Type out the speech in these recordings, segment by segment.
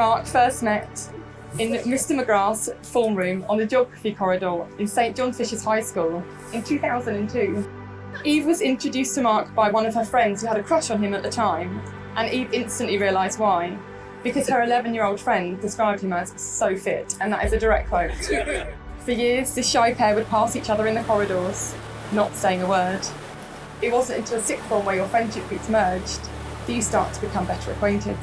Marc first met in Mr. McGrath's form room on the geography corridor in St. John Fisher's High School in 2002. Eve was introduced to Marc by one of her friends who had a crush on him at the time, and Eve instantly realised why. Because her 11-year-old friend described him as so fit, and that is a direct quote. For years, this shy pair would pass each other in the corridors, not saying a word. It wasn't until sixth form where your friendship groups merged that you start to become better acquainted.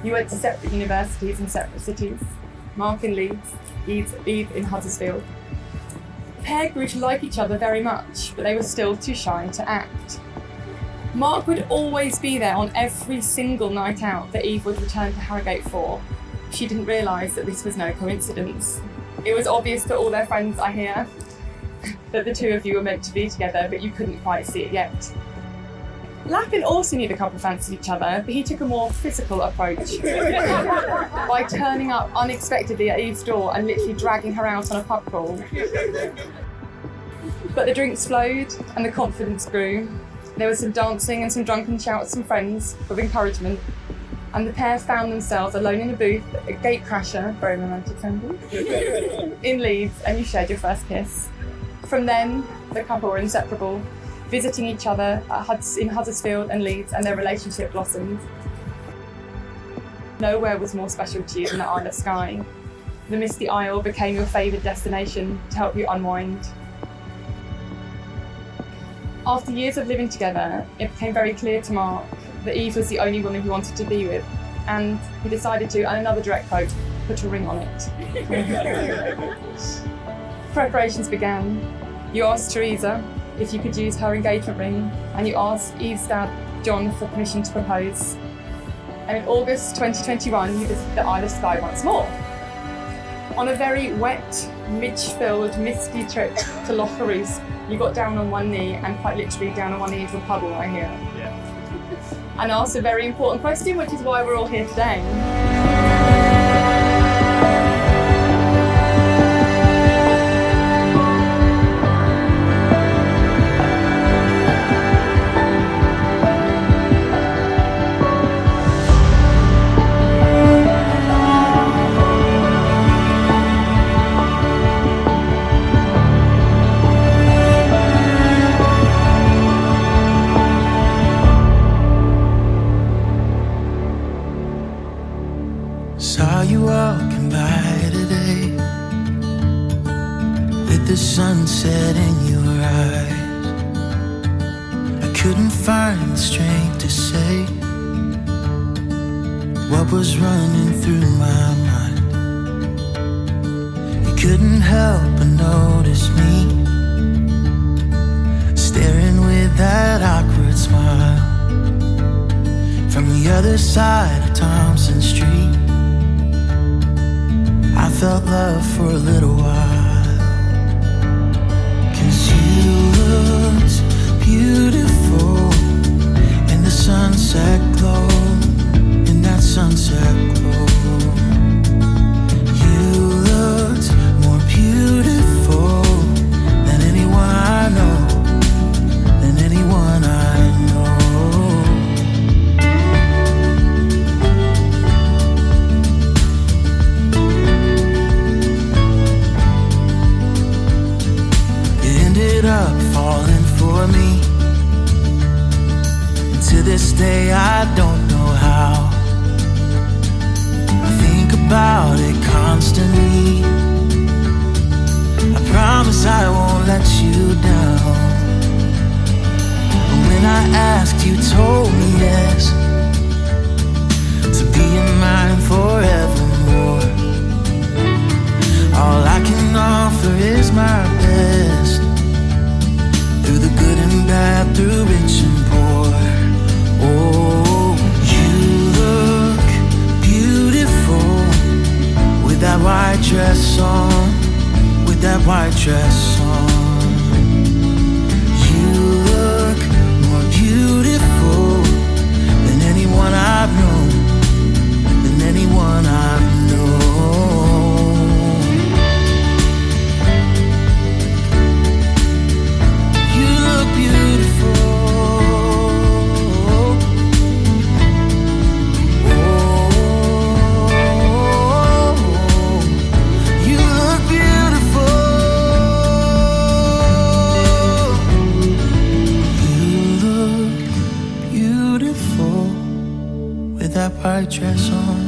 You went to separate universities in separate cities. Marc in Leeds, Eve in Huddersfield. The pair grew to like each other very much, but they were still too shy to act. Marc would always be there on every single night out that Eve would return to Harrogate for. She didn't realise that this was no coincidence. It was obvious to all their friends, I hear, that the two of you were meant to be together, but you couldn't quite see it yet. Lappin also knew the couple fancied each other, but he took a more physical approach by turning up unexpectedly at Eve's door and literally dragging her out on a pub crawl. But the drinks flowed and the confidence grew. There was some dancing and some drunken shouts from friends of encouragement, and the pair found themselves alone in a booth, a gatecrasher, very romantic sounding, in Leeds, and you shared your first kiss. From then, the couple were inseparable, visiting each other in Huddersfield and Leeds, and their relationship blossomed. Nowhere was more special to you than the Isle of Skye. The Misty Isle became your favoured destination to help you unwind. After years of living together, it became very clear to Marc that Eve was the only woman he wanted to be with, and he decided to, and another direct quote, put a ring on it. Preparations began. You asked Teresa if you could use her engagement ring, and you asked Eve's dad, John, for permission to propose. And in August 2021, you visited the Isle of Skye once more. On a very wet, midge-filled, misty trip to Loch Carus, you got down on one knee, and quite literally down on one knee into a puddle, I hear. Yeah. And asked a very important question, which is why we're all here today. Saw you walking by today, with the sunset in your eyes. I couldn't find the strength to say what was running through my mind. You couldn't help but notice me, staring with that awkward smile from the other side of Thompson Street. I felt love for a little while, 'cause you looked beautiful in the sunset glow, in that sunset glow. You looked more beautiful than anyone I know, than anyone I know. Up falling for me, and to this day I don't know how. I think about it constantly. I promise I won't let you down. But when I asked, you told me yes, to be in mine forevermore. All I can offer is my best, through the good and bad, through rich and poor. Oh, you look beautiful with that white dress on, with that white dress on. You look more beautiful than anyone I've known, than anyone I've known. Beautiful. Oh. dress on.